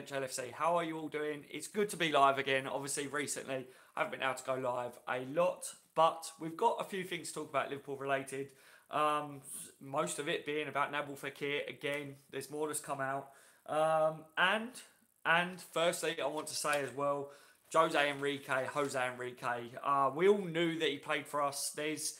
Bench LFC. How are you all doing? It's good to be live again. Obviously, recently I haven't been able to go live a lot, but we've got a few things to talk about Liverpool related. Most of it being about Naby Keita again. There's more that's come out. And firstly, I want to say as well, Jose Enrique. We all knew that he played for us. There's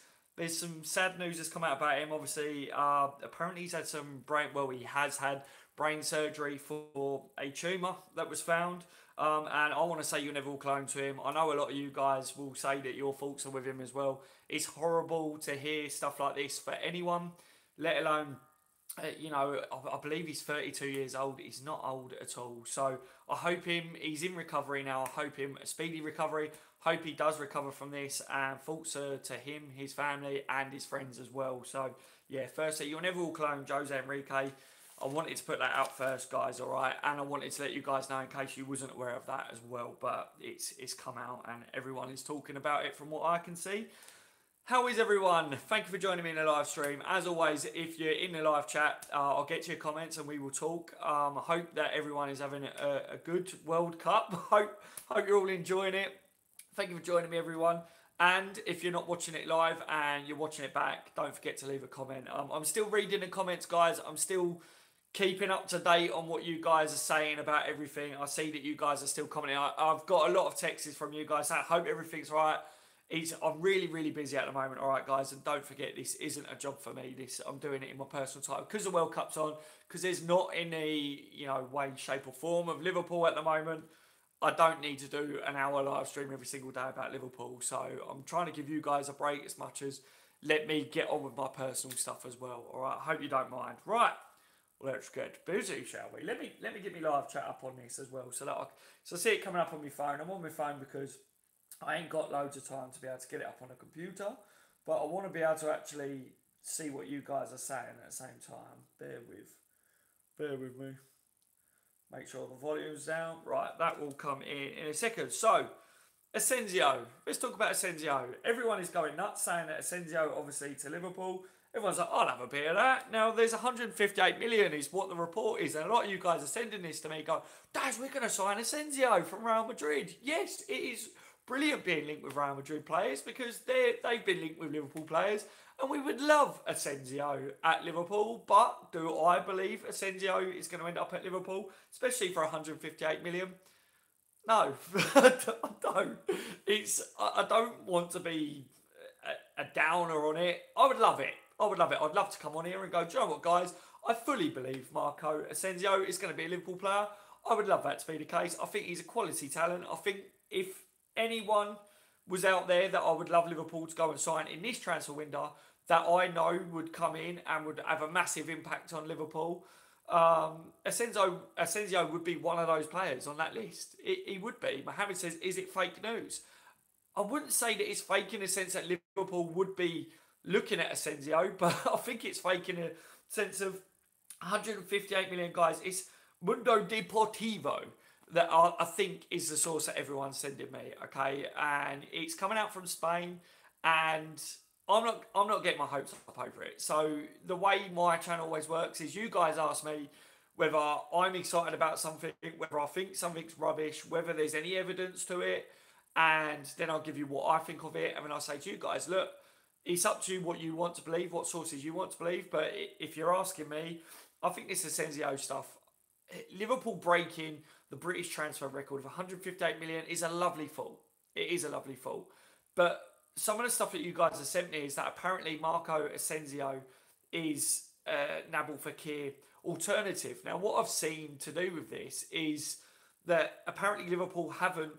some sad news that's come out about him. Obviously, apparently he has had brain surgery for a tumour that was found. And I want to say you'll never will clone to him. I know a lot of you guys will say that your thoughts are with him as well. It's horrible to hear stuff like this for anyone, let alone, I believe he's 32 years old. He's not old at all. So I hope he's in recovery now. I hope him a speedy recovery. Hope he does recover from this, and thoughts are to him, his family, and his friends as well. So, yeah, firstly, you'll never will clone Jose Enrique. I wanted to put that out first, guys, all right? And I wanted to let you guys know in case you wasn't aware of that as well. But it's come out, and everyone is talking about it from what I can see. How is everyone? Thank you for joining me in the live stream. As always, if you're in the live chat, I'll get to your comments and we will talk. I hope that everyone is having a good World Cup. Hope you're all enjoying it. Thank you for joining me, everyone. And if you're not watching it live and you're watching it back, don't forget to leave a comment. I'm still reading the comments, guys. I'm still keeping up to date on what you guys are saying about everything. I see that you guys are still commenting. I've got a lot of texts from you guys. I hope everything's all right. I'm really, really busy at the moment, all right, guys? And don't forget, this isn't a job for me. I'm doing it in my personal time because the World Cup's on, because there's not any, way, shape or form of Liverpool at the moment. I don't need to do an hour live stream every single day about Liverpool. So I'm trying to give you guys a break as much as let me get on with my personal stuff as well, all right? I hope you don't mind. Right, let's get busy, shall we? Let me get my live chat up on this as well. So I see it coming up on my phone. I'm on my phone because I ain't got loads of time to be able to get it up on a computer, but I want to be able to actually see what you guys are saying at the same time. Bear with me. Make sure the volume's down. Right, that will come in a second. So, Asensio. Let's talk about Asensio. Everyone is going nuts saying that Asensio, obviously, to Liverpool. Everyone's like, I'll have a bit of that. Now, there's 158 million is what the report is. And a lot of you guys are sending this to me going, Daz, we're going to sign Asensio from Real Madrid. Yes, it is brilliant being linked with Real Madrid players because they've been linked with Liverpool players, and we would love Ansensio at Liverpool. But do I believe Ansensio is going to end up at Liverpool, especially for 158 million? No, I don't. I don't want to be a downer on it. I would love it. I'd love to come on here and go, do you know what, guys? I fully believe Marco Asensio is going to be a Liverpool player. I would love that to be the case. I think he's a quality talent. I think if anyone was out there that I would love Liverpool to go and sign in this transfer window that I know would come in and would have a massive impact on Liverpool, Asensio would be one of those players on that list. He would be. Mohammed says, is it fake news? I wouldn't say that it's fake in the sense that Liverpool would be looking at Asensio, but I think it's fake in a sense of 158 million, guys. It's Mundo Deportivo that I think is the source that everyone's sending me, okay? And it's coming out from Spain, and I'm not getting my hopes up over it. So the way my channel always works is you guys ask me whether I'm excited about something, whether I think something's rubbish, whether there's any evidence to it, and then I'll give you what I think of it, and then I'll say to you guys, look, it's up to you what you want to believe, what sources you want to believe, but if you're asking me, I think this Asensio stuff, Liverpool breaking the British transfer record of 158 million is a lovely fall. It is a lovely fall. But some of the stuff that you guys have sent me is that apparently Marco Asensio is Naby Keita alternative. Now, what I've seen to do with this is that apparently Liverpool haven't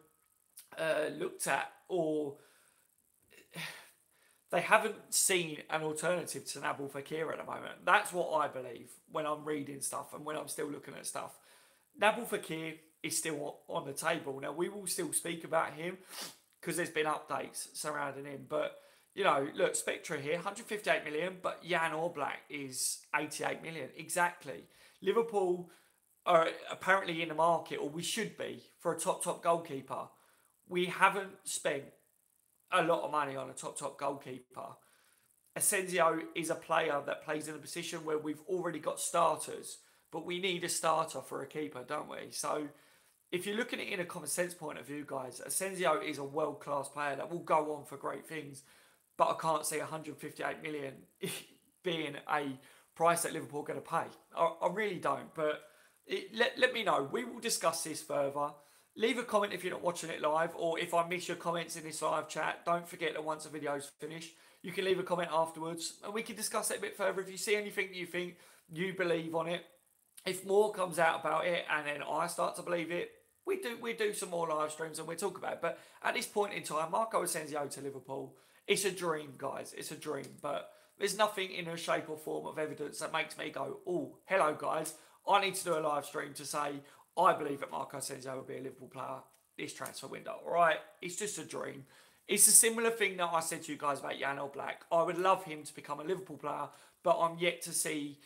looked at, or they haven't seen an alternative to Naby Keita at the moment. That's what I believe when I'm reading stuff and when I'm still looking at stuff. Naby Keita is still on the table. Now, we will still speak about him because there's been updates surrounding him. But, look, Spectra here, 158 million, but Jan Oblak is 88 million. Exactly. Liverpool are apparently in the market, or we should be, for a top goalkeeper. We haven't spent a lot of money on a top goalkeeper. Asensio is a player that plays in a position where we've already got starters but we need a starter for a keeper, don't we? So if you're looking at it in a common sense point of view, guys, Asensio is a world-class player that will go on for great things, but I can't see 158 million being a price that Liverpool are going to pay. I really don't, but let me know. We will discuss this further. Leave a comment if you're not watching it live, or if I miss your comments in this live chat, don't forget that once the video's finished, you can leave a comment afterwards, and we can discuss it a bit further. If you see anything you think you believe on it, if more comes out about it, and then I start to believe it, we do some more live streams and we talk about it. But at this point in time, Marco Asensio to Liverpool, it's a dream, guys. It's a dream, but there's nothing in a shape or form of evidence that makes me go, oh, hello, guys. I need to do a live stream to say I believe that Marco Asensio will be a Liverpool player this transfer window. All right, it's just a dream. It's a similar thing that I said to you guys about Jan Oblak. I would love him to become a Liverpool player, but I'm yet to see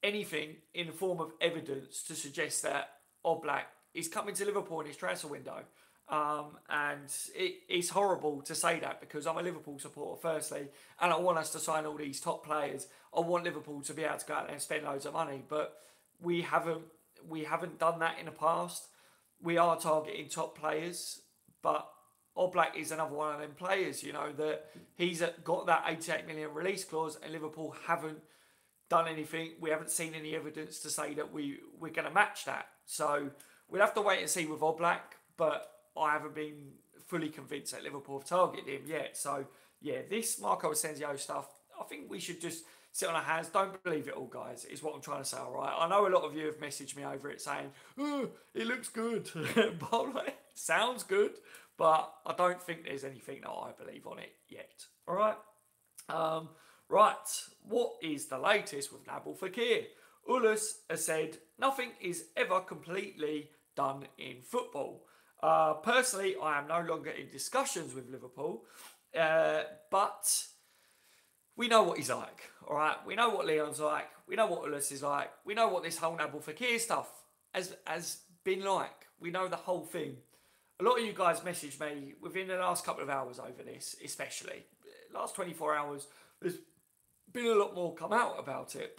anything in the form of evidence to suggest that Oblak is coming to Liverpool in his transfer window. And it's horrible to say that because I'm a Liverpool supporter firstly, and I want us to sign all these top players. I want Liverpool to be able to go out there and spend loads of money, but we haven't done that in the past. We are targeting top players, but Oblak is another one of them players, you know, that he's got that 88 million release clause, and Liverpool haven't done anything. We haven't seen any evidence to say that we're going to match that. So we'll have to wait and see with Oblak, but I haven't been fully convinced that Liverpool have targeted him yet. So yeah, this Marco Asensio stuff, I think we should just sit on our hands. Don't believe it all, guys, is what I'm trying to say, all right? I know a lot of you have messaged me over it saying, oh, it looks good. But like, sounds good, but I don't think there's anything that I believe on it yet, all right? Right, what is the latest with Naby Keita? Ulus has said, nothing is ever completely done in football. Personally, I am no longer in discussions with Liverpool, but we know what he's like, all right? We know what Leon's like. We know what Ulus is like. We know what this whole Naby Keita stuff has been like. We know the whole thing. A lot of you guys messaged me within the last couple of hours over this, especially. Last 24 hours, there's been a lot more come out about it.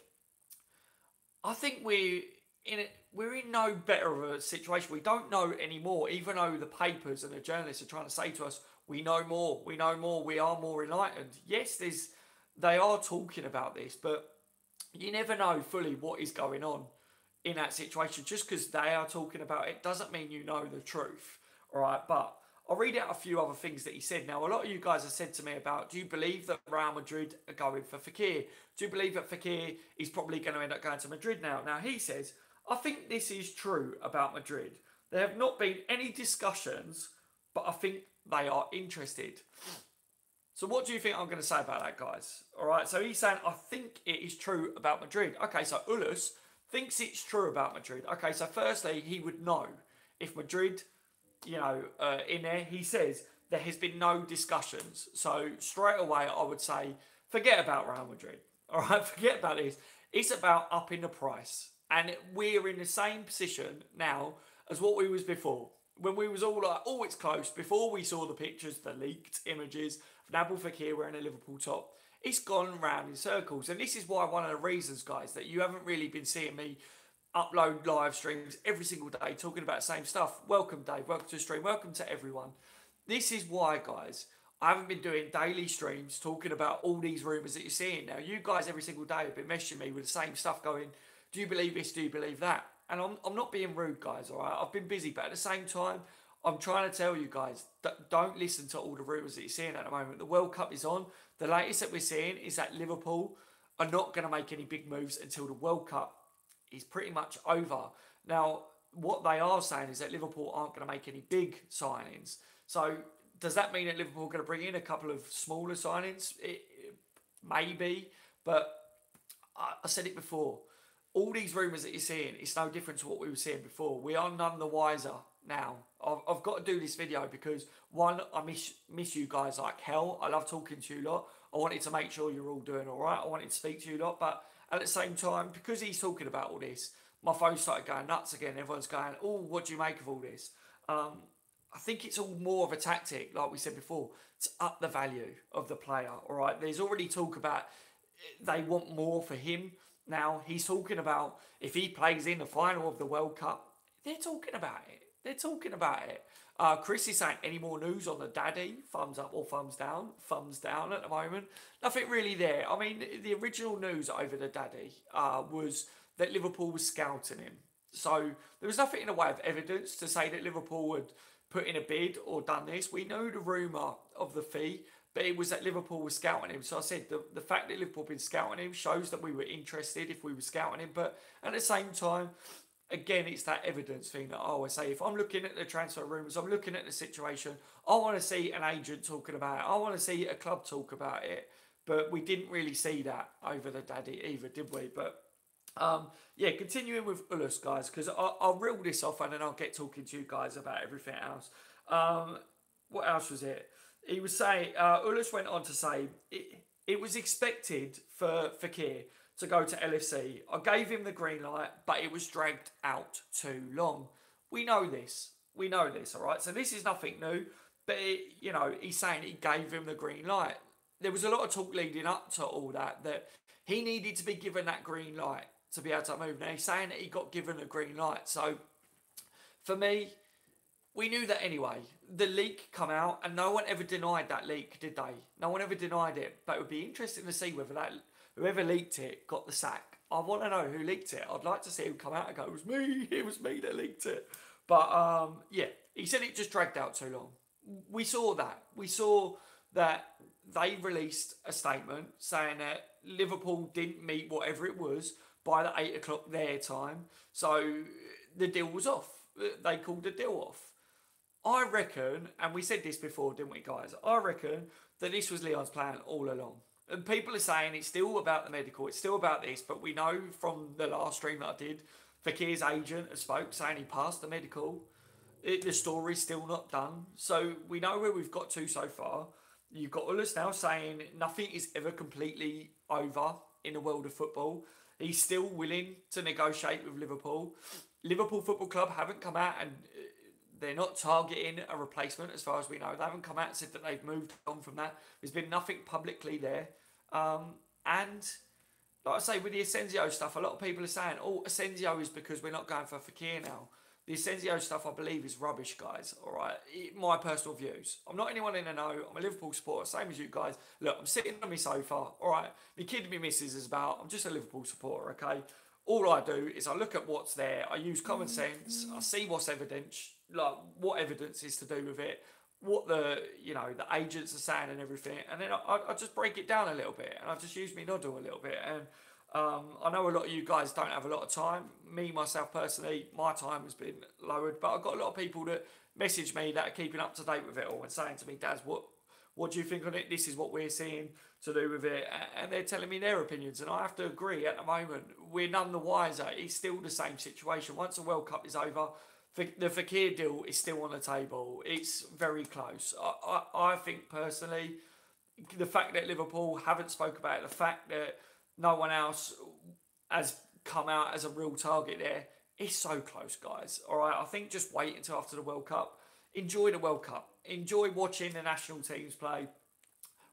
I think we're in no better of a situation. We don't know anymore, even though the papers and the journalists are trying to say to us, we know more, we know more, we are more enlightened. Yes, they are talking about this, but you never know fully what is going on in that situation. Just because they are talking about it doesn't mean you know the truth, all right? But I'll read out a few other things that he said. Now, a lot of you guys have said to me about, do you believe that Real Madrid are going for Fekir? Do you believe that Fekir is probably going to end up going to Madrid now? Now, he says, I think this is true about Madrid. There have not been any discussions, but I think they are interested. So what do you think I'm going to say about that, guys? All right, so he's saying, I think it is true about Madrid. Okay, so Ulus thinks it's true about Madrid. Okay, so firstly, he would know if Madrid, you know, in there, he says there has been no discussions. So straight away, I would say, forget about Real Madrid. All right, forget about this. It's about upping the price. And we're in the same position now as what we was before. When we was all like, oh, it's close. Before we saw the pictures, the leaked images of Naby Keita wearing a Liverpool top. It's gone round in circles. And this is why one of the reasons, guys, that you haven't really been seeing me upload live streams every single day talking about the same stuff. Welcome, Dave. Welcome to the stream. Welcome to everyone. This is why, guys, I haven't been doing daily streams talking about all these rumours that you're seeing. Now, you guys every single day have been messaging me with the same stuff going, do you believe this? Do you believe that? And I'm not being rude, guys, all right? I've been busy, but at the same time, I'm trying to tell you guys that don't listen to all the rumours that you're seeing at the moment. The World Cup is on. The latest that we're seeing is that Liverpool are not going to make any big moves until the World Cup is pretty much over. Now, what they are saying is that Liverpool aren't going to make any big signings. So does that mean that Liverpool are going to bring in a couple of smaller signings? Maybe, but I said it before. All these rumours that you're seeing, it's no different to what we were seeing before. We are none the wiser now. I've got to do this video because, one, I miss you guys like hell. I love talking to you lot. I wanted to make sure you're all doing all right. I wanted to speak to you lot. But at the same time, because he's talking about all this, my phone started going nuts again. Everyone's going, oh, what do you make of all this? I think it's all more of a tactic, like we said before, to up the value of the player, all right? There's already talk about they want more for him Now, he's talking about if he plays in the final of the World Cup, they're talking about it. They're talking about it. Chris is saying, any more news on the daddy? Thumbs up or thumbs down? Thumbs down at the moment. Nothing really there. I mean, the original news over the daddy was that Liverpool was scouting him. So there was nothing in the way of evidence to say that Liverpool had put in a bid or done this. We know the rumour of the fee, but it was that Liverpool was scouting him. So I said the fact that Liverpool have been scouting him shows that we were interested if we were scouting him. But at the same time, again, it's that evidence thing that I always say. If I'm looking at the transfer rumours, I'm looking at the situation, I want to see an agent talking about it. I want to see a club talk about it. But we didn't really see that over the daddy either, did we? But yeah, continuing with Ulus, guys, because I'll reel this off and then I'll get talking to you guys about everything else. What else was it? He was saying, Ulus went on to say, it was expected for Fekir to go to LFC. I gave him the green light, but it was dragged out too long. We know this. We know this, all right? So this is nothing new, but, you know, he's saying he gave him the green light. There was a lot of talk leading up to all that he needed to be given that green light to be able to move. Now, he's saying that he got given a green light. So, for me, we knew that anyway. The leak come out, and no one ever denied that leak, did they? No one ever denied it. But it would be interesting to see whether whoever leaked it got the sack. I want to know who leaked it. I'd like to see him come out and go, it was me that leaked it. But, yeah, he said it just dragged out too long. We saw that. We saw that they released a statement saying that Liverpool didn't meet whatever it was by the 8 o'clock their time. So the deal was off. They called the deal off. I reckon, and we said this before, didn't we, guys? I reckon that this was Leon's plan all along. And people are saying it's still about the medical, it's still about this, but we know from the last stream that I did, Fekir's agent has spoke saying he passed the medical. The story's still not done. So we know where we've got to so far. You've got Ulus now saying nothing is ever completely over in the world of football. He's still willing to negotiate with Liverpool. Liverpool Football Club haven't come out and they're not targeting a replacement as far as we know. They haven't come out and said that they've moved on from that. There's been nothing publicly there. And like I say, with the Asensio stuff, a lot of people are saying, oh, Asensio is because we're not going for Fekir now. The Asensio stuff, I believe, is rubbish, guys. All right, my personal views. I'm not anyone in the know. I'm a Liverpool supporter, same as you guys. Look, I'm sitting on my sofa. All right, my kid and my missus is about. I'm just a Liverpool supporter, okay? All I do is I look at what's there. I use common sense. I see what's evidence, like what evidence is to do with it, what the agents are saying and everything, and then I just break it down a little bit, and I just use me noddle a little bit, and I know a lot of you guys don't have a lot of time. Me, myself personally, my time has been lowered, but I've got a lot of people that message me that are keeping up to date with it all and saying to me, Daz, what do you think on it? This is what we're seeing to do with it. And they're telling me their opinions, and I have to agree at the moment. We're none the wiser. It's still the same situation. Once the World Cup is over, the Fekir deal is still on the table. It's very close. I think personally, the fact that Liverpool haven't spoke about it, the fact that no one else has come out as a real target there, it's so close, guys. All right, I think just wait until after the World Cup. Enjoy the World Cup. Enjoy watching the national teams play.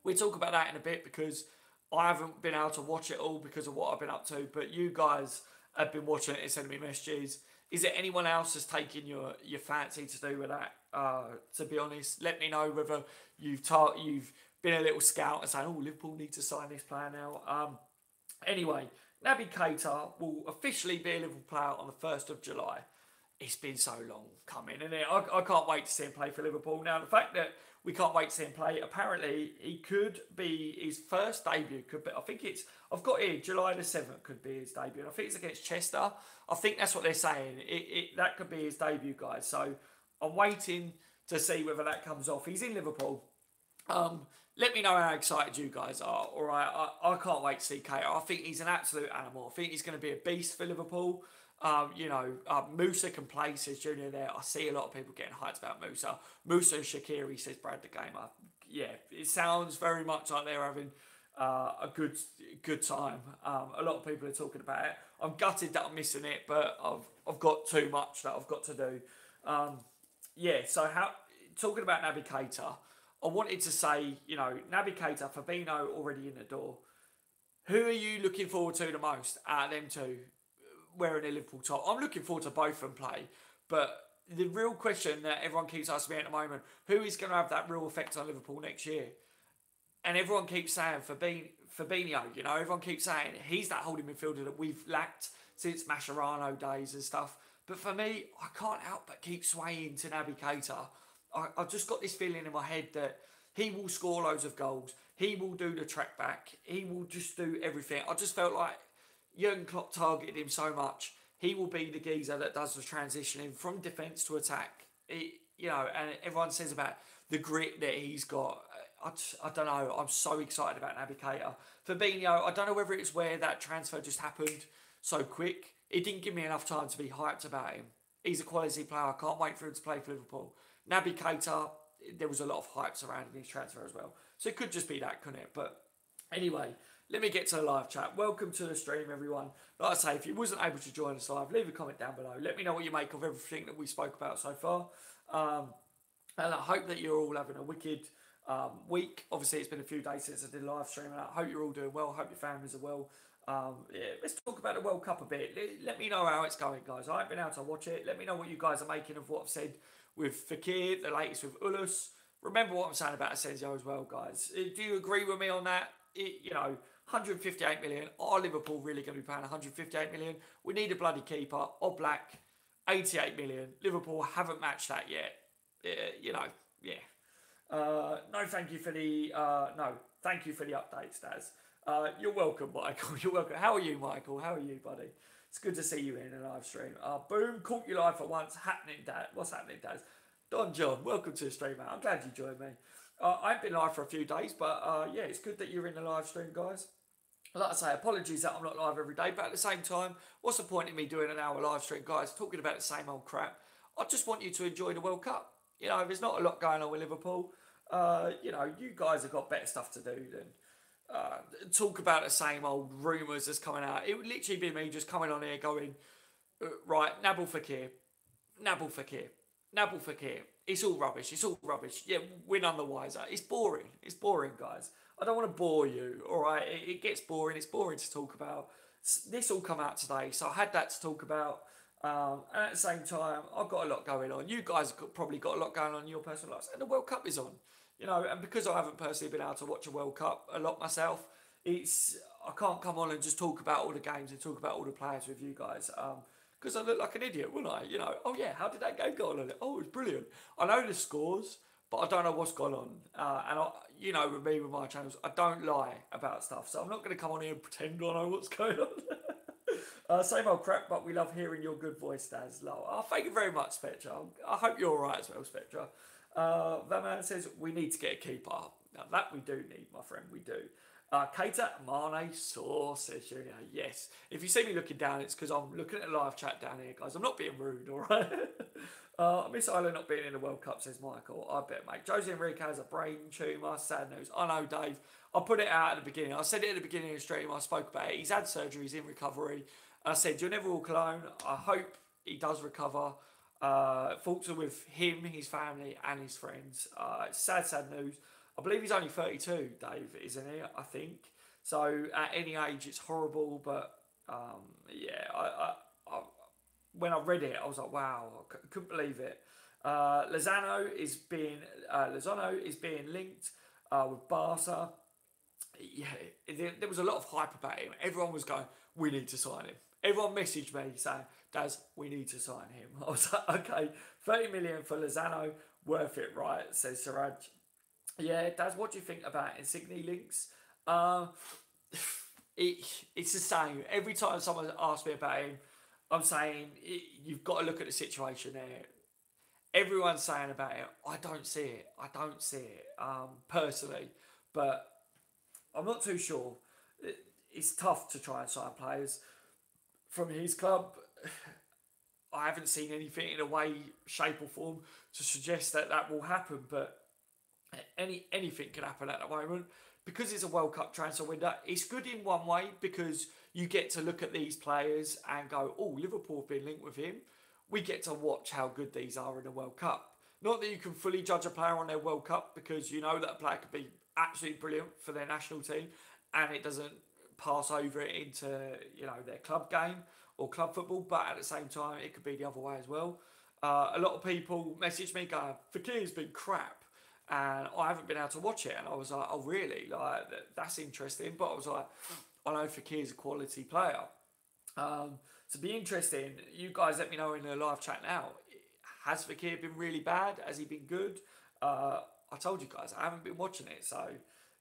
We'll talk about that in a bit because I haven't been able to watch it all because of what I've been up to, but you guys have been watching it and sending me messages. Is there anyone else that's taking your fancy to do with that? To be honest, let me know whether you've been a little scout and saying, oh, Liverpool need to sign this player now. Anyway, Naby Keita will officially be a Liverpool player on the 1st of July. It's been so long coming, and I can't wait to see him play for Liverpool. Now, the fact that we can't wait to see him play, apparently he could be his first debut. Could be, I think I've got here, July the 7th could be his debut. And I think it's against Chester. I think that's what they're saying. That could be his debut, guys. So I'm waiting to see whether that comes off. He's in Liverpool. Let me know how excited you guys are. All right, I can't wait to see Keita. I think he's an absolute animal. I think he's going to be a beast for Liverpool. Musa can play, says Junior there. I see a lot of people getting hyped about Musa. Musa and Shaqiri, says Brad the Gamer. Yeah, it sounds very much like they're having a good time. A lot of people are talking about it. I'm gutted that I'm missing it, but I've got too much that I've got to do. So talking about Naby Keita, I wanted to say, Naby Keita, Fabinho already in the door. Who are you looking forward to the most out of them two wearing a Liverpool top? I'm looking forward to both of them play, but the real question that everyone keeps asking me at the moment, who is going to have that real effect on Liverpool next year? And everyone keeps saying Fabinho, you know, everyone keeps saying he's that holding midfielder that we've lacked since Mascherano days and stuff. But for me, I can't help but keep swaying to Naby Keita. I've just got this feeling in my head that he will score loads of goals. He will do the track back. He will just do everything. I just felt like Jurgen Klopp targeted him so much. He will be the geezer that does the transitioning from defence to attack. You know, and everyone says about the grit that he's got. I don't know. I'm so excited about Naby Keita. Fabinho, I don't know whether it's where that transfer just happened so quick. It didn't give me enough time to be hyped about him. He's a quality player. I can't wait for him to play for Liverpool. Naby Keita, there was a lot of hype surrounding his transfer as well. So it could just be that, couldn't it? But anyway, let me get to the live chat. Welcome to the stream, everyone. Like I say, if you wasn't able to join us live, leave a comment down below. Let me know what you make of everything that we spoke about so far. And I hope that you're all having a wicked week. Obviously, it's been a few days since I did a live stream, and I hope you're all doing well. Hope your families are well. Yeah, let's talk about the World Cup a bit. Let me know how it's going, guys. I haven't been able to watch it. Let me know what you guys are making of what I've said with Fekir, the latest with Ulus. Remember what I'm saying about Asensio as well, guys. Do you agree with me on that? You know, 158 million. Are Liverpool really going to be paying 158 million? We need a bloody keeper. Or Black, 88 million. Liverpool haven't matched that yet. You know, yeah. No, thank you for the thank you for the updates, Daz. You're welcome, Michael. You're welcome. How are you, Michael? How are you, buddy? It's good to see you in a live stream. Boom, caught you live for once. Happening, Dad. What's happening, Daz? Don John, welcome to the stream, mate. I'm glad you joined me. I haven't been live for a few days, but yeah, it's good that you're in the live stream, guys. Like I say, apologies that I'm not live every day, but at the same time, what's the point in me doing an hour live stream, guys, talking about the same old crap? I just want you to enjoy the World Cup. You know, there's not a lot going on with Liverpool. You know, you guys have got better stuff to do than talk about the same old rumours that's coming out. It would literally be me just coming on here going, right, Nabil Fekir, Nabil Fekir, Nabil Fekir. It's all rubbish. It's all rubbish. Yeah, we're none the wiser. It's boring. It's boring, guys. I don't want to bore you, all right? It gets boring. It's boring to talk about. This all come out today, so I had that to talk about. And at the same time, I've got a lot going on. You guys have probably got a lot going on in your personal lives. And the World Cup is on. You know, and because I haven't personally been able to watch a World Cup a lot myself, I can't come on and just talk about all the games and talk about all the players with you guys. Because I look like an idiot, wouldn't I? You know, oh yeah, how did that game go on? Oh, it's brilliant. I know the scores, but I don't know what's gone on. And you know, with me, with my channels, I don't lie about stuff. So I'm not going to come on here and pretend I know what's going on. Same old crap, but we love hearing your good voice, Daz. Thank you very much, Spectra. I hope you're alright as well, Spectra. That man says we need to get a keeper. Now that we do need, my friend, we do. Keita, Mane, Sauce, says Junior. Yes. If you see me looking down, it's because I'm looking at the live chat down here, guys. I'm not being rude, alright? Miss Island not being in the World Cup, says Michael. I bet, mate. Jose Enrique has a brain tumour. Sad news. I know, Dave. I put it out at the beginning. I said it at the beginning of the stream. I spoke about it. He's had surgery. He's in recovery. I said, you'll never walk alone. I hope he does recover. Thoughts are with him, his family, and his friends. It's sad, sad news. I believe he's only 32, Dave, isn't he? I think. So at any age, it's horrible. But yeah, I when I read it, I was like, wow, I couldn't believe it. Lozano is being linked with Barca. Yeah, there was a lot of hype about him. Everyone was going, we need to sign him. Everyone messaged me saying, Daz, we need to sign him. I was like, okay, 30 million for Lozano, worth it, right? Says Siraj. Yeah, Daz, what do you think about Insigne links? It's the same. Every time someone asks me about him, I'm saying, you've got to look at the situation there. Everyone's saying about it. I don't see it. I don't see it, personally. But I'm not too sure. It's tough to try and sign players from his club. I haven't seen anything in a way, shape or form to suggest that that will happen, but anything can happen at the moment. Because it's a World Cup transfer window, it's good in one way because you get to look at these players and go, oh, Liverpool have been linked with him. We get to watch how good these are in the World Cup. Not that you can fully judge a player on their World Cup because you know that a player could be absolutely brilliant for their national team and it doesn't pass over it into, you know, their club game or club football, but at the same time, it could be the other way as well. A lot of people message me going, Fekir's been crap, and I haven't been able to watch it. And I was like, oh, really? Like, that's interesting. But I was like, I know Fekir's a quality player. So be interesting. You guys let me know in the live chat now. Has Fekir been really bad? Has he been good? I told you guys, I haven't been watching it. So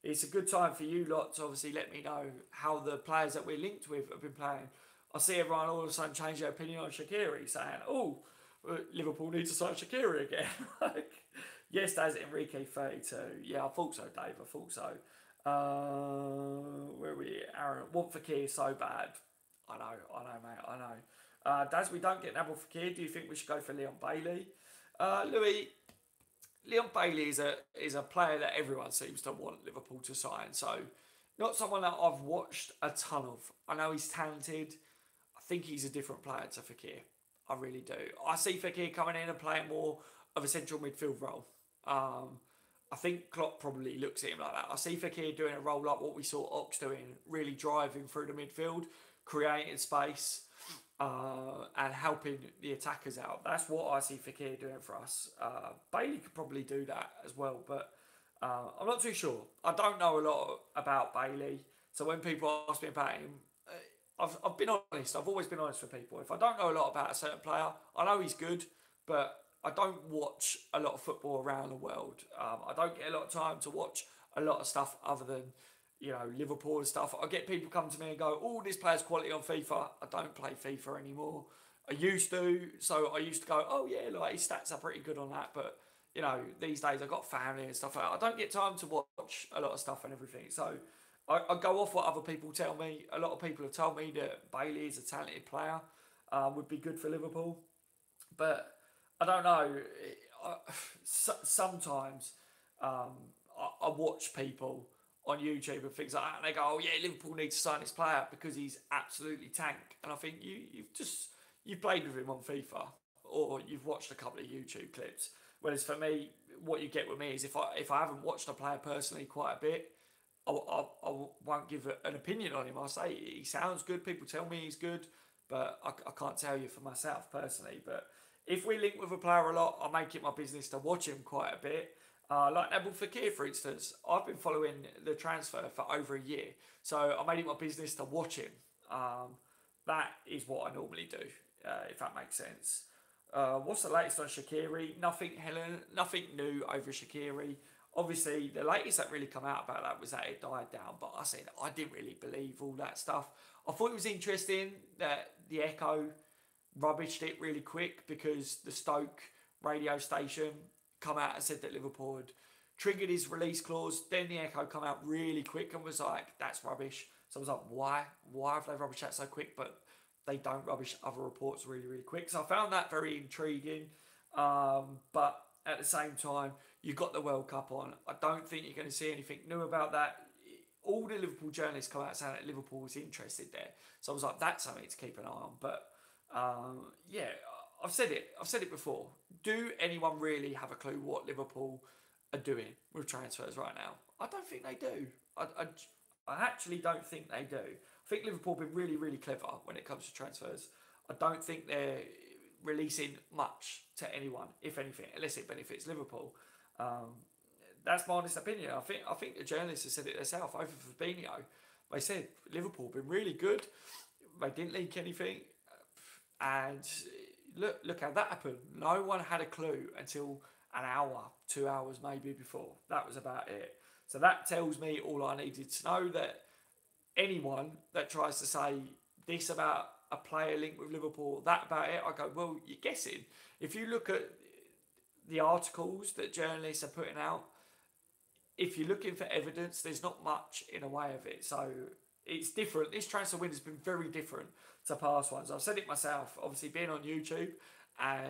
it's a good time for you lot to obviously let me know how the players that we're linked with have been playing. I see everyone all of a sudden change their opinion on Shaqiri, saying, oh, Liverpool need to sign Shaqiri again. Like, yes, that's Enrique 32. Yeah, I thought so, Dave. I thought so. Where are we? Aaron, want Fekir so bad. I know, mate, I know. Daz, we don't get Nabil Fekir. Do you think we should go for Leon Bailey? Louis, Leon Bailey is a player that everyone seems to want Liverpool to sign. So, not someone that I've watched a ton of. I know he's talented. I think he's a different player to Fekir. I really do. I see Fekir coming in and playing more of a central midfield role. I think Klopp probably looks at him like that. I see Fekir doing a role like what we saw Ox doing, really driving through the midfield, creating space, and helping the attackers out. That's what I see Fekir doing for us. Bailey could probably do that as well, but I'm not too sure. I don't know a lot about Bailey, so when people ask me about him, I've been honest. I've always been honest with people. If I don't know a lot about a certain player, I know he's good, but I don't watch a lot of football around the world. I don't get a lot of time to watch a lot of stuff other than, you know, Liverpool and stuff. I get people come to me and go, oh, this player's quality on FIFA. I don't play FIFA anymore. I used to. So I used to go, oh, yeah, like his stats are pretty good on that. But, you know, these days I've got family and stuff like that. I don't get time to watch a lot of stuff and everything. So I go off what other people tell me. A lot of people have told me that Bailey is a talented player, would be good for Liverpool. But I don't know. Sometimes I watch people on YouTube and things like that, and they go, "Oh yeah, Liverpool need to sign this player because he's absolutely tank." And I think you've played with him on FIFA or you've watched a couple of YouTube clips. Whereas for me, what you get with me is if I haven't watched a player personally quite a bit, I won't give an opinion on him. I'll say he sounds good. People tell me he's good, but I can't tell you for myself personally. But if we link with a player a lot, I make it my business to watch him quite a bit. Like Nabil Fekir, for instance, I've been following the transfer for over a year. So I made it my business to watch him. That is what I normally do, if that makes sense. What's the latest on Shaqiri? Nothing new over Shaqiri. Obviously, the latest that really come out about that was that it died down. But I said I didn't really believe all that stuff. I thought it was interesting that the Echo rubbished it really quick because the Stoke radio station come out and said that Liverpool had triggered his release clause. Then the Echo come out really quick and was like, that's rubbish. So I was like, why? Why have they rubbished that so quick? But they don't rubbish other reports really, really quick. So I found that very intriguing. But at the same time, you've got the World Cup on. I don't think you're going to see anything new about that. All the Liverpool journalists come out saying that Liverpool was interested there. So I was like, that's something to keep an eye on. But yeah, I've said it before. Do anyone really have a clue what Liverpool are doing with transfers right now? I don't think they do. I actually don't think they do. I think Liverpool have been really, really clever when it comes to transfers. I don't think they're releasing much to anyone, if anything, unless it benefits Liverpool. That's my honest opinion. I think the journalists have said it themselves. Over Fabinho, they said Liverpool have been really good. They didn't leak anything, and look how that happened. No one had a clue until an hour, 2 hours maybe before. That was about it. So that tells me all I needed to know, that anyone that tries to say this about a player linked with Liverpool, that about it, I go, well, you're guessing. If you look at the articles that journalists are putting out, if you're looking for evidence, there's not much in a way of it. So it's different. This transfer window has been very different to past ones. I've said it myself, obviously being on YouTube and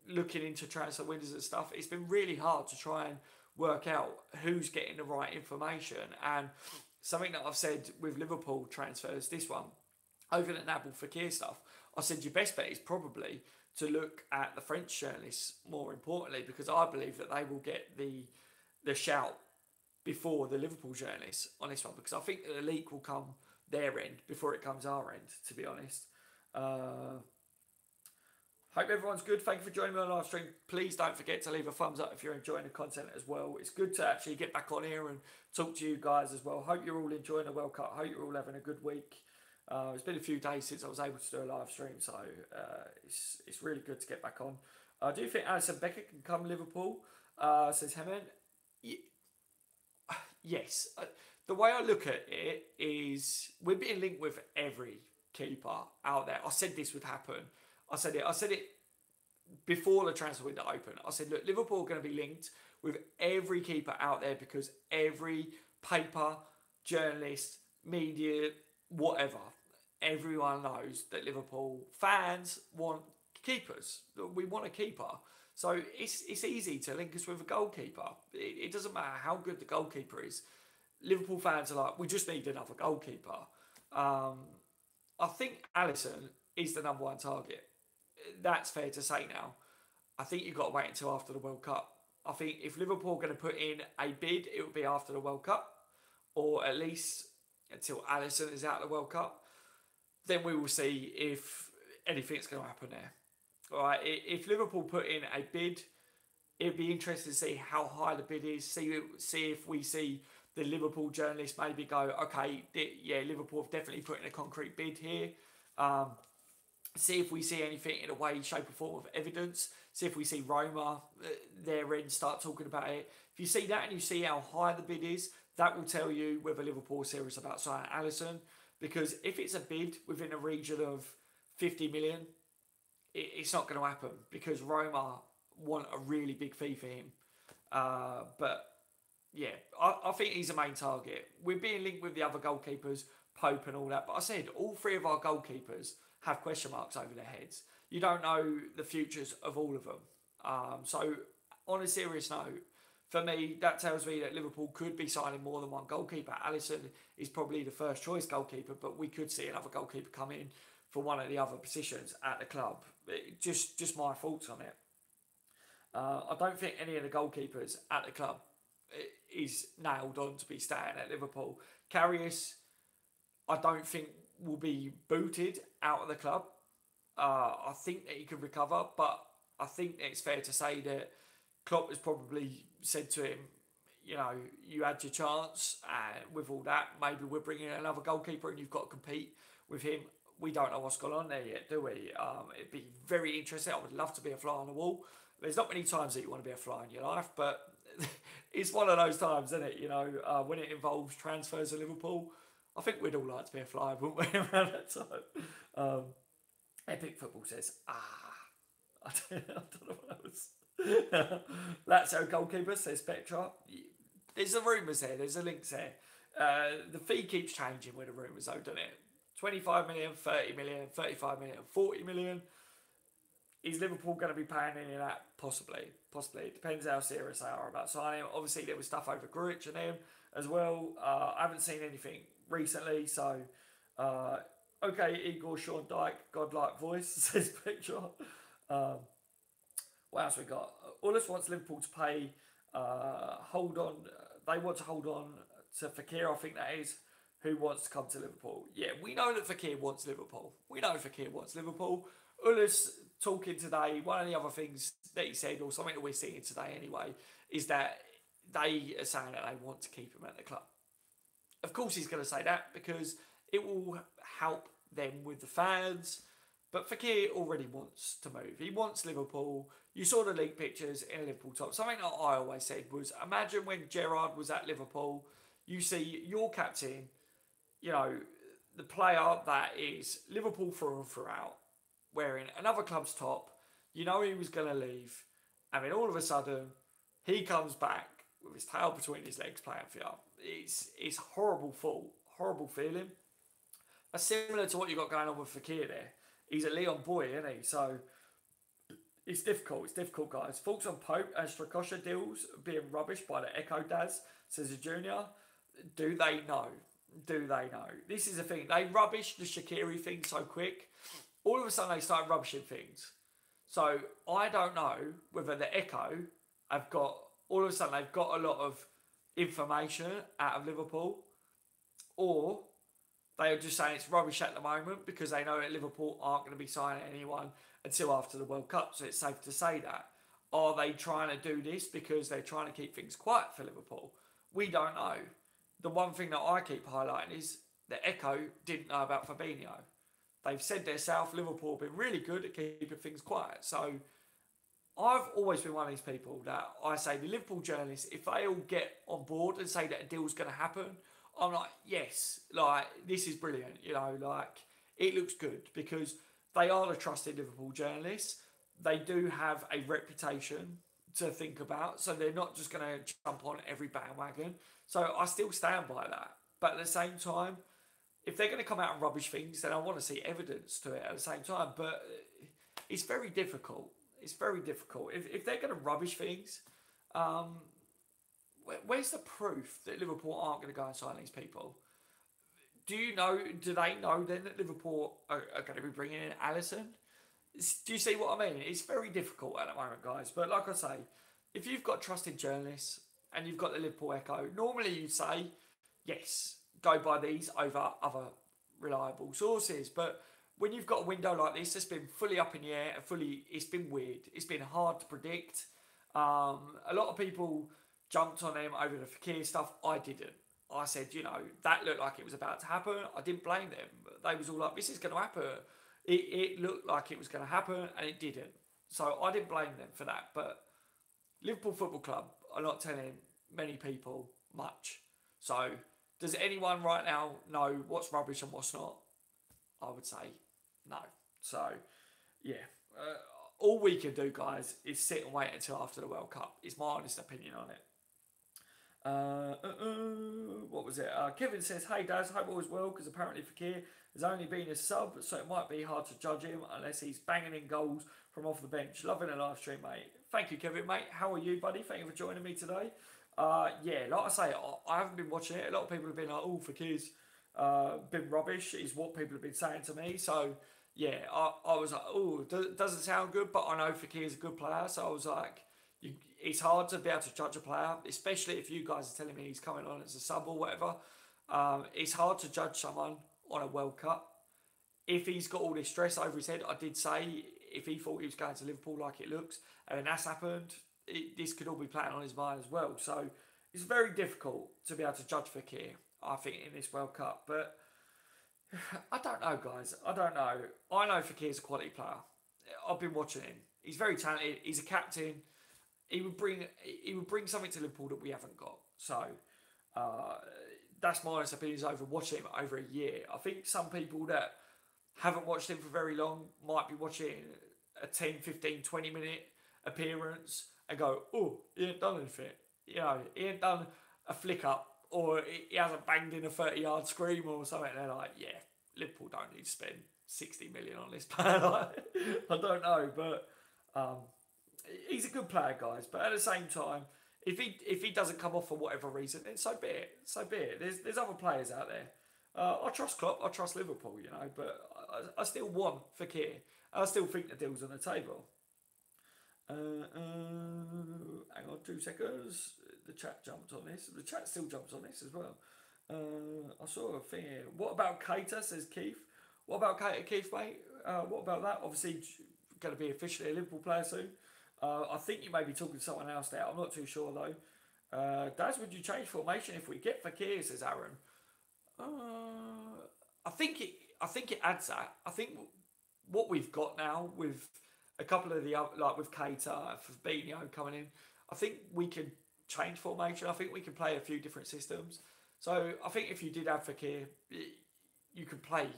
looking into transfer windows and stuff, it's been really hard to try and work out who's getting the right information. And something that I've said with Liverpool transfers, this one, over the Nabil Fekir stuff, I said your best bet is probably to look at the French journalists more importantly, because I believe that they will get the shout before the Liverpool journalists on this one, because I think that the leak will come their end before it comes our end, to be honest. Hope everyone's good. Thank you for joining me on live stream. Please don't forget to leave a thumbs up if you're enjoying the content as well. It's good to actually get back on here and talk to you guys as well. Hope you're all enjoying the World Cup. Hope you're all having a good week. It's been a few days since I was able to do a live stream, so it's really good to get back on. Do you think Alisson Becker can come Liverpool? Says Hemen. Yes. The way I look at it is we're being linked with every keeper out there. I said this would happen. I said it before the transfer window opened. I said, look, Liverpool are going to be linked with every keeper out there because every paper, journalist, media, whatever, everyone knows that Liverpool fans want keepers. We want a keeper. So it's easy to link us with a goalkeeper. It doesn't matter how good the goalkeeper is. Liverpool fans are like, we just need another goalkeeper. I think Alisson is the number one target. That's fair to say now. I think you've got to wait until after the World Cup. I think if Liverpool are going to put in a bid, it will be after the World Cup, or at least until Alisson is out of the World Cup. Then we will see if anything's going to happen there. All right. If Liverpool put in a bid, it'd be interesting to see how high the bid is. See if we see the Liverpool journalists maybe go, okay, yeah, Liverpool have definitely put in a concrete bid here. See if we see anything in a way, shape or form of evidence. See if we see Roma, their end, start talking about it. If you see that and you see how high the bid is, that will tell you whether Liverpool are serious about signing Alisson. Because if it's a bid within a region of 50 million, it's not going to happen because Roma want a really big fee for him. But yeah, I think he's a main target. We're being linked with the other goalkeepers, Pope and all that. But I said all three of our goalkeepers have question marks over their heads. You don't know the futures of all of them. So on a serious note, for me, that tells me that Liverpool could be signing more than one goalkeeper. Alisson is probably the first choice goalkeeper, but we could see another goalkeeper come in for one of the other positions at the club. Just my thoughts on it. I don't think any of the goalkeepers at the club is nailed on to be staying at Liverpool. Karius, I don't think will be booted out of the club. I think that he could recover, but I think it's fair to say that Klopp has probably said to him, you know, you had your chance, and with all that, maybe we're bringing in another goalkeeper and you've got to compete with him. We don't know what's gone on there yet, do we? It'd be very interesting. I would love to be a fly on the wall. There's not many times that you want to be a fly in your life, but it's one of those times, isn't it? You know, when it involves transfers to Liverpool, I think we'd all like to be a fly, wouldn't we, around that time? Epic Football says, I don't know what else. That's our goalkeeper, says Spectra. There's the rumours there, there's the links there. The fee keeps changing with the rumours though, doesn't it? 25 million, 30 million, 35 million, 40 million. Is Liverpool going to be paying any of that? Possibly. It depends how serious they are about signing him. Obviously, there was stuff over Grujic and him as well. I haven't seen anything recently, so okay, Igor Sean Dyke, godlike voice, says Picture. What else we got? Ullis wants Liverpool to pay, hold on, they want to hold on to Fekir, I think that is, who wants to come to Liverpool. Yeah, we know that Fekir wants Liverpool. Ullis talking today, one of the other things that he said, or something that we're seeing today anyway, is that they are saying that they want to keep him at the club. Of course he's going to say that because it will help them with the fans. But Fekir already wants to move. He wants Liverpool. You saw the league pictures in a Liverpool top. Something that I always said was, imagine when Gerrard was at Liverpool, you see your captain, you know, the player that is Liverpool through and throughout, wearing another club's top. You know he was going to leave. And then all of a sudden, he comes back with his tail between his legs playing for you. It's horrible feeling. That's similar to what you got going on with Fekir there. He's a Leon boy, isn't he? So it's difficult, guys. Thoughts on Pope and Strakosha deals being rubbish by the Echo Daz, says a junior. Do they know? This is the thing. They rubbish the Shaqiri thing so quick. All of a sudden they start rubbishing things. So I don't know whether the Echo have got, all of a sudden they've got a lot of information out of Liverpool, or They are just saying it's rubbish at the moment because they know that Liverpool aren't going to be signing anyone until after the World Cup, so it's safe to say that. Are they trying to do this because they're trying to keep things quiet for Liverpool? We don't know. The one thing that I keep highlighting is that Echo didn't know about Fabinho. They've said themselves, Liverpool have been really good at keeping things quiet. So I've always been one of these people that I say the Liverpool journalists, if they all get on board and say that a deal's going to happen, I'm like, yes, like this is brilliant. You know, like it looks good because they are the trusted Liverpool journalists. They do have a reputation to think about, so they're not just going to jump on every bandwagon. So I still stand by that. But at the same time, if they're going to come out and rubbish things, then I want to see evidence to it at the same time. But it's very difficult. It's very difficult. If they're going to rubbish things, where's the proof that Liverpool aren't going to go and sign these people? Do they know then that Liverpool are going to be bringing in Alisson? Do you see what I mean? It's very difficult at the moment, guys. But like I say, if you've got trusted journalists and you've got the Liverpool Echo, normally you say, yes, go by these over other reliable sources. But when you've got a window like this that's been fully up in the air, it's been weird. It's been hard to predict. A lot of people jumped on them over the Fekir stuff. I didn't. I said, that looked like it was about to happen. I didn't blame them. They was all like, this is going to happen. It looked like it was going to happen, and it didn't. So I didn't blame them for that. But Liverpool Football Club are not telling many people much. So does anyone right now know what's rubbish and what's not? I would say no. So, yeah. All we can do, guys, is sit and wait until after the World Cup. It's my honest opinion on it. What was it? Kevin says, hey Daz, hope all is well, because apparently Fekir has only been a sub, so it might be hard to judge him unless he's banging in goals from off the bench. Loving the live stream, mate. Thank you, Kevin, mate. How are you, buddy? Thank you for joining me today. Yeah, like I say, I haven't been watching it. A lot of people have been like, oh, Fekir's been rubbish, is what people have been saying to me. So, yeah, I was like, oh, doesn't sound good, but I know Fekir's a good player, so I was like, it's hard to be able to judge a player, especially if you guys are telling me he's coming on as a sub or whatever. It's hard to judge someone on a World Cup. If he's got all this stress over his head, I did say, if he thought he was going to Liverpool like it looks, and then that's happened, this could all be playing on his mind as well. So it's very difficult to be able to judge Fekir, I think, in this World Cup. But I don't know, guys. I don't know. I know Fekir's a quality player. I've been watching him. He's very talented. He's a captain. He would bring something to Liverpool that we haven't got. So that's my honest opinions over watching him over a year. I think some people that haven't watched him for very long might be watching a 10, 15, 20 minute appearance and go, oh, he ain't done anything. He ain't done a flick up, or he hasn't banged in a 30-yard scream or something. They're like, yeah, Liverpool don't need to spend 60 million on this player. I don't know, but he's a good player, guys. But at the same time, if he doesn't come off for whatever reason, then so be it. So be it. There's other players out there. I trust Klopp. I trust Liverpool. But I still want Fekir. I still think the deal's on the table. Hang on 2 seconds. The chat jumped on this. The chat still jumps on this as well. I saw a thing here. What about Keita, says Keith. What about Keita, Keith, mate? What about that? Obviously, going to be officially a Liverpool player soon. I think you may be talking to someone else there. I'm not too sure, though. Daz, would you change formation if we get Fekir, says Aaron. I think it adds that. I think what we've got now with a couple of the other, like with Keita and Fabinho coming in, I think we can change formation. I think we can play a few different systems. So I think if you did have Fekir, you could play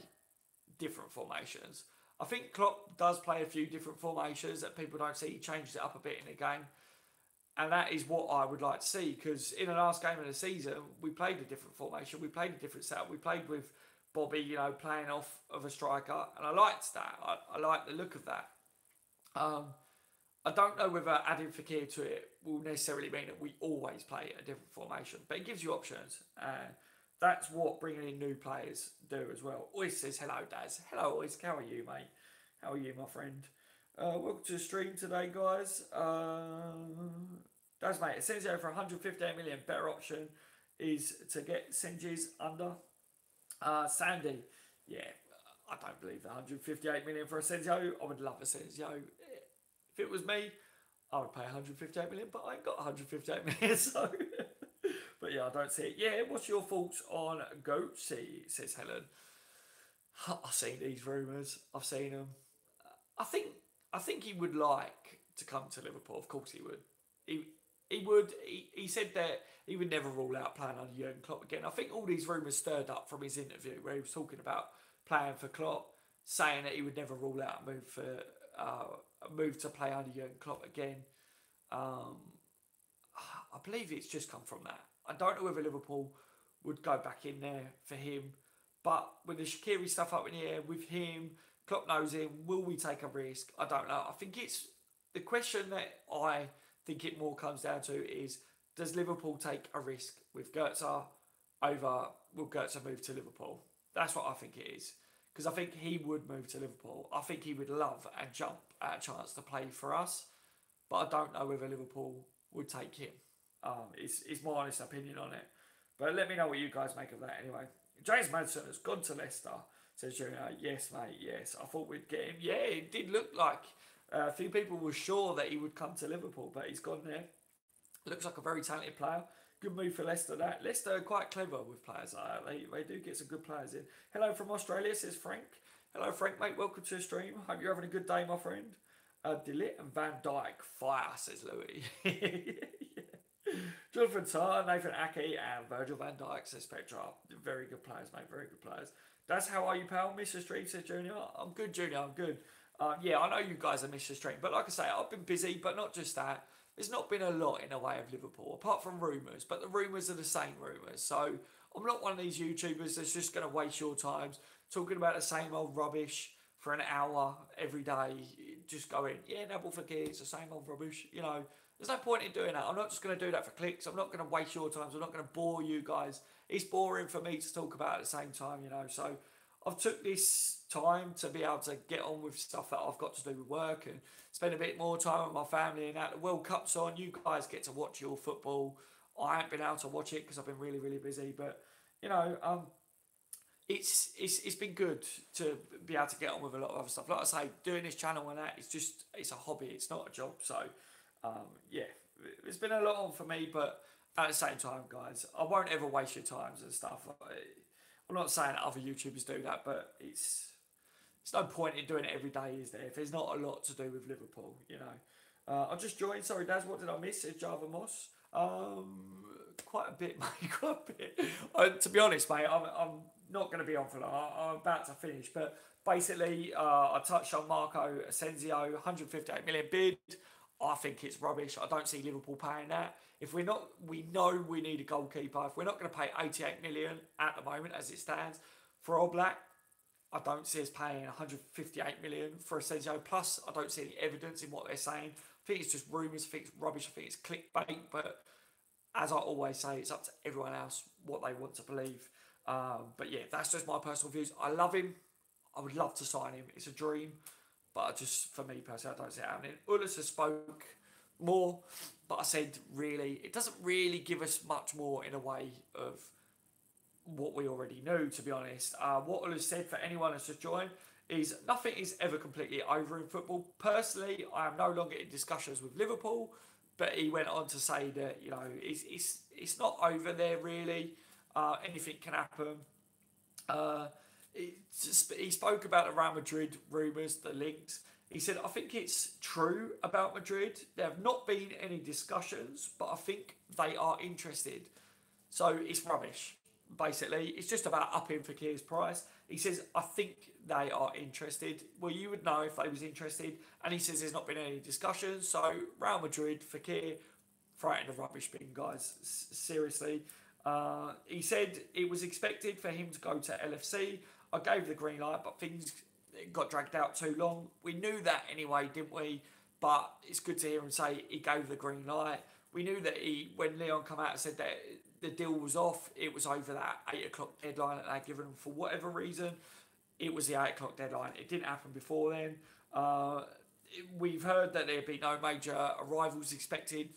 different formations. I think Klopp does play a few different formations that people don't see. He changes it up a bit in the game. And that is what I would like to see, because in the last game of the season, we played a different formation. We played a different setup. We played with Bobby, playing off of a striker. And I liked that. I like the look of that. I don't know whether adding Fekir to it will necessarily mean that we always play a different formation. But it gives you options. That's what bringing in new players do as well. Ois says, hello, Daz. Hello, Ois. How are you, mate? How are you, my friend? Welcome to the stream today, guys. Daz, mate, Asensio for 115 million. Better option is to get Senji's under. Sandy, yeah, I don't believe the 158 million for Asensio. I would love Asensio. If it was me, I would pay 158 million, but I ain't got 158 million, so. But yeah, I don't see it. Yeah, what's your thoughts on Goatsy? Says Helen. I've seen these rumours. I've seen them. I think I think he would like to come to Liverpool. Of course he would. He would. He said that he would never rule out playing under Jurgen Klopp again. I think all these rumours stirred up from his interview where he was talking about playing for Klopp, saying that he would never rule out a move to play under Jurgen Klopp again. Um, I believe it's just come from that. I don't know whether Liverpool would go back in there for him, but with the Shaqiri stuff up in the air, with him, Klopp knows him, will we take a risk? I don't know. I think it's the question that I think it more comes down to is, does Liverpool take a risk with Goetze over, will Goetze move to Liverpool? That's what I think it is. Because I think he would move to Liverpool. I think he would love and jump at a chance to play for us, but I don't know whether Liverpool would take him. Is my honest opinion on it. But let me know what you guys make of that anyway. James Madison has gone to Leicester, says Junior. Yes, mate, yes. I thought we'd get him. Yeah, it did look like a few people were sure that he would come to Liverpool, but he's gone there. Looks like a very talented player. Good move for Leicester, that. Leicester are quite clever with players like that. They do get some good players in. Hello from Australia, says Frank. Hello, Frank, mate. Welcome to the stream. Hope you're having a good day, my friend. Delit and Van Dijk. Fire, says Louis. Yeah. Jonathan Tarr, Nathan Aki, and Virgil van Dijk, says Petra. Very good players, mate. Very good players. That's how are you, pal? Mr. Stream, says Junior. I'm good, Junior. I'm good. Yeah, I know you guys are Mr. Stream, but like I say, I've been busy, but not just that. There's not been a lot in the way of Liverpool, apart from rumours, but the rumours are the same rumours. So I'm not one of these YouTubers that's just going to waste your time talking about the same old rubbish for an hour every day, just going, yeah, Nabil Fekir, it's the same old rubbish, you know. There's no point in doing that. I'm not just going to do that for clicks. I'm not going to waste your time. I'm not going to bore you guys. It's boring for me to talk about at the same time, you know. So I've took this time to be able to get on with stuff that I've got to do with work and spend a bit more time with my family and that. The World Cup's on. You guys get to watch your football. I haven't been able to watch it because I've been really, really busy. But, you know, it's been good to be able to get on with a lot of other stuff. Like I say, doing this channel and that, it's a hobby. It's not a job. So, yeah, it's been a lot on for me, but at the same time, guys, I won't ever waste your times and stuff. I'm not saying that other YouTubers do that, but it's no point in doing it every day, is there? If there's not a lot to do with Liverpool, you know. I just joined. Sorry, Daz, what did I miss? Said Java Moss. Quite a bit, mate. Quite a bit. To be honest, mate, I'm not going to be on for long. I'm about to finish, but basically, I touched on Marco Asensio, 158 million bid. I think it's rubbish. I don't see Liverpool paying that. If we're not, we know we need a goalkeeper. If we're not going to pay 88 million at the moment as it stands for All Black, I don't see us paying 158 million for Asensio. Plus, I don't see any evidence in what they're saying. I think it's just rumours. I think it's rubbish. I think it's clickbait. But as I always say, it's up to everyone else what they want to believe. But yeah, that's just my personal views. I love him. I would love to sign him. It's a dream. But just for me personally, I don't see it happening. Ulis has spoke more, but I said really, it doesn't really give us much more in a way of what we already knew, to be honest. What Ulis said, for anyone that's just joined, is nothing is ever completely over in football. Personally, I am no longer in discussions with Liverpool, but he went on to say that, you know, it's not over there really. Anything can happen. He spoke about the Real Madrid rumours, the links. He said, I think it's true about Madrid. There have not been any discussions, but I think they are interested. So it's rubbish, basically. It's just about upping Fekir's price. He says, I think they are interested. Well, you would know if they was interested. And he says there's not been any discussions. So Real Madrid, Fekir, throw it in the rubbish bin, guys. Seriously. He said it was expected for him to go to LFC. I gave the green light, but things got dragged out too long. We knew that anyway, didn't we? But it's good to hear him say he gave the green light. We knew that when Leon came out and said that the deal was off, it was over that 8 o'clock deadline that they'd given him for whatever reason. It was the 8 o'clock deadline. It didn't happen before then. We've heard that there'd be no major arrivals expected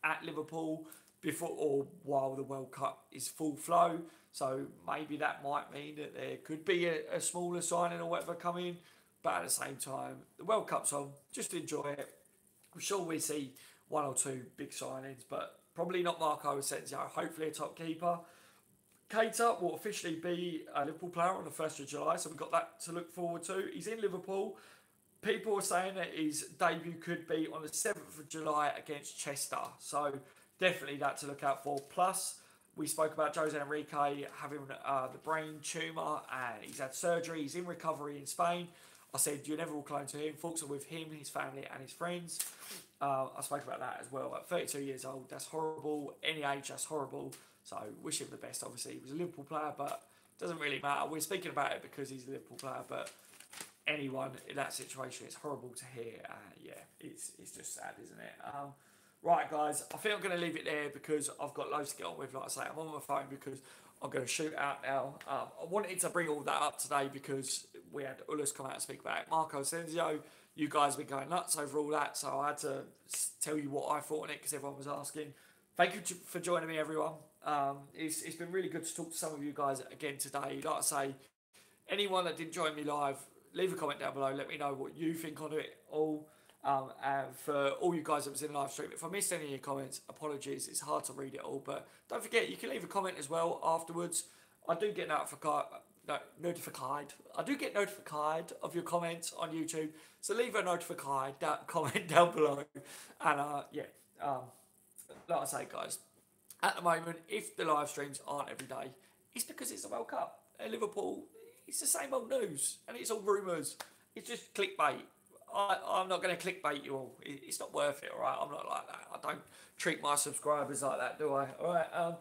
at Liverpool. before or while the World Cup is full flow. So maybe that might mean that there could be a smaller signing or whatever coming. But at the same time, the World Cup's on. Just enjoy it. I'm sure we see one or two big signings, but probably not Marco Asensio. Hopefully a top keeper. Keita will officially be a Liverpool player on the 1st of July, so we've got that to look forward to. He's in Liverpool. People are saying that his debut could be on the 7th of July against Chester, so definitely that to look out for. Plus, we spoke about Jose Enrique having the brain tumour and he's had surgery. He's in recovery in Spain. I said you're never all clone to him. Thoughts are with him, his family and his friends. I spoke about that as well. At 32 years old, that's horrible. Any age, that's horrible. So wish him the best. Obviously, he was a Liverpool player, but it doesn't really matter. We're speaking about it because he's a Liverpool player, but anyone in that situation, it's horrible to hear. Yeah, it's just sad, isn't it? Right, guys, I think I'm going to leave it there because I've got loads to get on with. Like I say, I'm on my phone because I'm going to shoot out now. I wanted to bring all that up today because we had Ullus come out and speak about it. Marco Asensio, you guys have been going nuts over all that, so I had to tell you what I thought on it because everyone was asking. Thank you for joining me, everyone. It's been really good to talk to some of you guys again today. Like I say, anyone that didn't join me live, leave a comment down below. Let me know what you think on it all. And for all you guys that was in the live stream, if I missed any of your comments, apologies. It's hard to read it all, but don't forget you can leave a comment as well afterwards. I do get notified. I do get notified of your comments on YouTube, so leave a notified comment down below. And like I say, guys, at the moment, if the live streams aren't every day, it's because it's the World Cup. At Liverpool, it's the same old news, and it's all rumours. It's just clickbait. I'm not going to clickbait you all. It's not worth it, all right? I'm not like that. I don't treat my subscribers like that, do I? All right.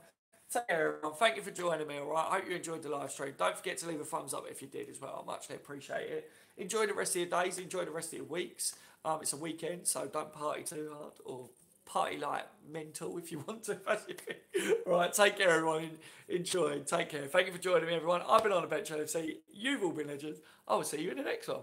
Take care, everyone. Thank you for joining me, all right? I hope you enjoyed the live stream. Don't forget to leave a thumbs up if you did as well. I muchly appreciate it. Enjoy the rest of your days. Enjoy the rest of your weeks. It's a weekend, so don't party too hard or party like mental if you want to. All right, take care, everyone. Enjoy. Take care. Thank you for joining me, everyone. I've been on the bench, LFC. You've all been legends. I will see you in the next one.